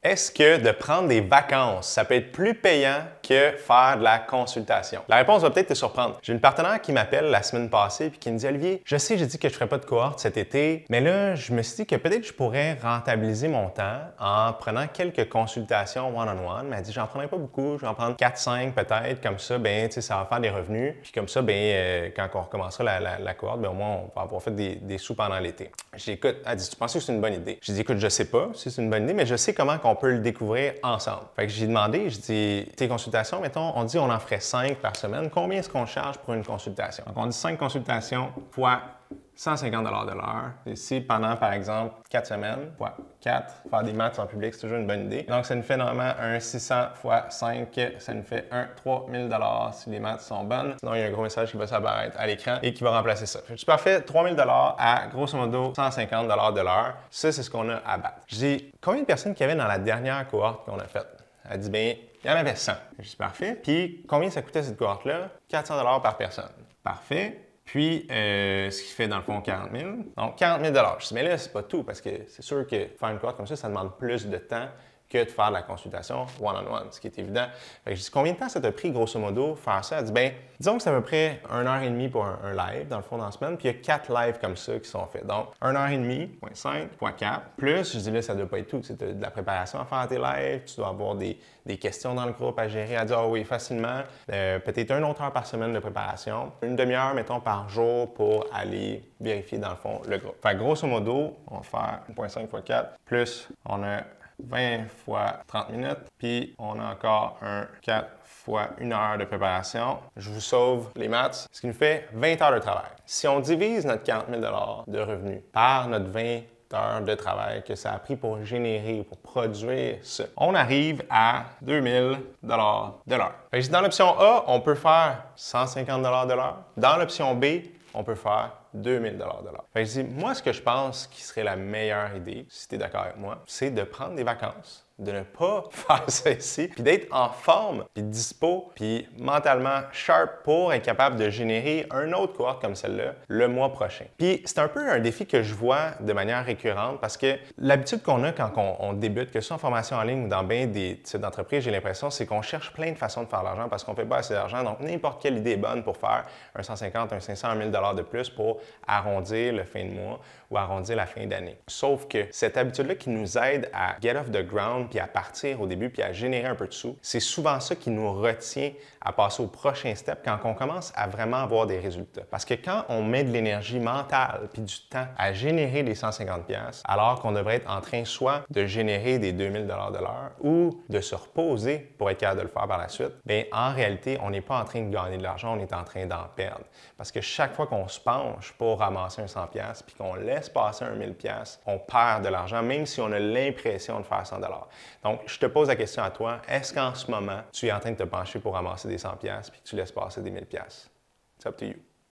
Est-ce que de prendre des vacances, ça peut être plus payant que faire de la consultation? La réponse va peut-être te surprendre. J'ai une partenaire qui m'appelle la semaine passée et qui me dit « Olivier, je sais, j'ai dit que je ne ferais pas de cohorte cet été, mais là, je me suis dit que peut-être je pourrais rentabiliser mon temps en prenant quelques consultations one-on-one. » Elle m'a dit « J'en prendrai pas beaucoup, je vais en prendre 4-5 peut-être, comme ça, ben, ça va faire des revenus. Puis comme ça, ben, quand on recommencera la cohorte, ben, au moins, on va avoir fait des sous pendant l'été. » Je dis « Écoute, elle dit, tu penses que c'est une bonne idée? » Je dis « Écoute, je sais pas si c'est une bonne idée, mais je sais comment on peut le découvrir ensemble. » Fait que j'ai demandé, je dis, tes consultations, mettons, on dit on en ferait 5 par semaine. Combien est-ce qu'on charge pour une consultation? Donc, on dit 5 consultations fois 150 $ de l'heure. Ici, pendant, par exemple, 4 semaines, fois 4, faire des maths en public, c'est toujours une bonne idée. Donc, ça nous fait normalement un 600 fois 5, ça nous fait un 3000 $ si les maths sont bonnes. Sinon, il y a un gros message qui va s'apparaître à l'écran et qui va remplacer ça. C'est parfait, 3000 $ à, grosso modo, 150 $ de l'heure. Ça, c'est ce qu'on a à battre. Je dis, combien de personnes qu'il y avait dans la dernière cohorte qu'on a faite? Elle dit, bien, il y en avait 100. Je dis, parfait. Puis, combien ça coûtait cette cohorte-là? 400 $ par personne. Parfait. Puis, ce qui fait dans le fond 40 000. Donc, 40 000 $. Je dis, mais là, c'est pas tout parce que c'est sûr que faire une cohorte comme ça demande plus de temps que de faire de la consultation one-on-one, ce qui est évident. Fait que je dis, combien de temps ça t'a pris, grosso modo, faire ça? Elle dit, bien, disons que c'est à peu près 1h30 pour un live, dans le fond, dans la semaine, puis il y a 4 lives comme ça qui sont faits. Donc, 1h30, 0.5, 0.4, plus, je dis, là, ça ne doit pas être tout. C'est de la préparation à faire à tes lives, tu dois avoir des questions dans le groupe à gérer. Elle dit, ah oui, facilement, peut-être une autre heure par semaine de préparation, une demi-heure, mettons, par jour pour aller vérifier, dans le fond, le groupe. Fait que, grosso modo, on va faire 1.5 x 4, plus, on a 20 fois 30 minutes, puis on a encore un 4 fois 1 heure de préparation. Je vous sauve les maths, ce qui nous fait 20 heures de travail. Si on divise notre 40 000 $ de revenus par notre 20 heures de travail que ça a pris pour générer, pour produire ça, on arrive à 2000 $ de l'heure. Dans l'option A, on peut faire 150 $ de l'heure. Dans l'option B, on peut faire 2000 $ de l'heure. Fait que je dis, moi, ce que je pense qui serait la meilleure idée, si tu es d'accord avec moi, c'est de prendre des vacances, de ne pas faire ça ici, puis d'être en forme, puis dispo, puis mentalement sharp pour être capable de générer un autre cohorte comme celle-là le mois prochain. Puis c'est un peu un défi que je vois de manière récurrente parce que l'habitude qu'on a quand on débute, que ce soit en formation en ligne ou dans bien des types d'entreprises, j'ai l'impression, c'est qu'on cherche plein de façons de faire de l'argent parce qu'on ne fait pas assez d'argent. Donc, n'importe quelle idée est bonne pour faire un 150, un 500, un 1000 $ de plus pour arrondir le fin de mois ou arrondir la fin d'année. Sauf que cette habitude-là qui nous aide à get off the ground puis à partir au début puis à générer un peu de sous, c'est souvent ça qui nous retient à passer au prochain step quand on commence à vraiment avoir des résultats. Parce que quand on met de l'énergie mentale puis du temps à générer des 150$, alors qu'on devrait être en train soit de générer des 2000 $ de l'heure ou de se reposer pour être capable de le faire par la suite, bien, en réalité, on n'est pas en train de gagner de l'argent, on est en train d'en perdre. Parce que chaque fois qu'on se penche pour ramasser un 100$ puis qu'on laisse passer un 1000$, on perd de l'argent, même si on a l'impression de faire 100$. Donc, je te pose la question à toi, est-ce qu'en ce moment, tu es en train de te pencher pour ramasser des 100$ puis que tu laisses passer des 1000$? It's up to you.